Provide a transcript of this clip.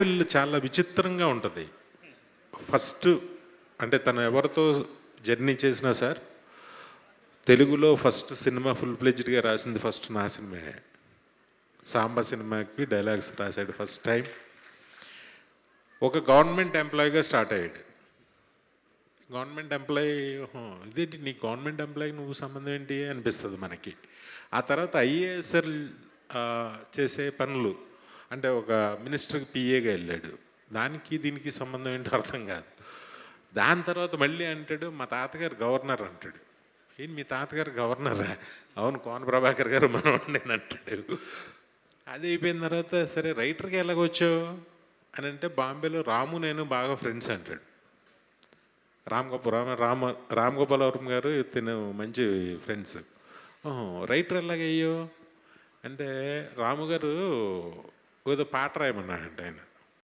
వీళ్ళు చాలా విచిత్రంగా ఉంటుంది. ఫస్ట్ అంటే తను ఎవరితో జర్నీ చేసినా సార్, తెలుగులో ఫస్ట్ సినిమా ఫుల్ ప్లెజ్డ్గా రాసింది ఫస్ట్ నా సినిమాయే. సాంబ సినిమాకి డైలాగ్స్ రాశాడు ఫస్ట్ టైం. ఒక గవర్నమెంట్ ఎంప్లాయీగా స్టార్ట్ అయ్యాడు. గవర్నమెంట్ ఎంప్లాయీ, ఇదేంటి నీ గవర్నమెంట్ ఎంప్లాయీ నువ్వు సంబంధం ఏంటి అనిపిస్తుంది మనకి. ఆ తర్వాత ఐఏఎస్ఎల్ చేసే పనులు, అంటే ఒక మినిస్టర్కి పిఏగా వెళ్ళాడు. దానికి దీనికి సంబంధం ఏంటో అర్థం కాదు. దాని తర్వాత మళ్ళీ అంటాడు మా తాతగారు గవర్నర్ అంటాడు. ఏంటి మీ తాతగారు గవర్నరా? అవును, కోన ప్రభాకర్ గారు మనవాడిని అంటాడు. అది అయిపోయిన తర్వాత సరే రైటర్కి ఎలాగొచ్చావు అని అంటే బాంబేలో రాము నేను బాగా ఫ్రెండ్స్ అంటాడు. రామ్ గోపాలవరం గారు తిను మంచి ఫ్రెండ్స్. రైటర్ ఎలాగయ్యో అంటే రాము గారు ఏదో పాట రాయమన్నాడంట ఆయన.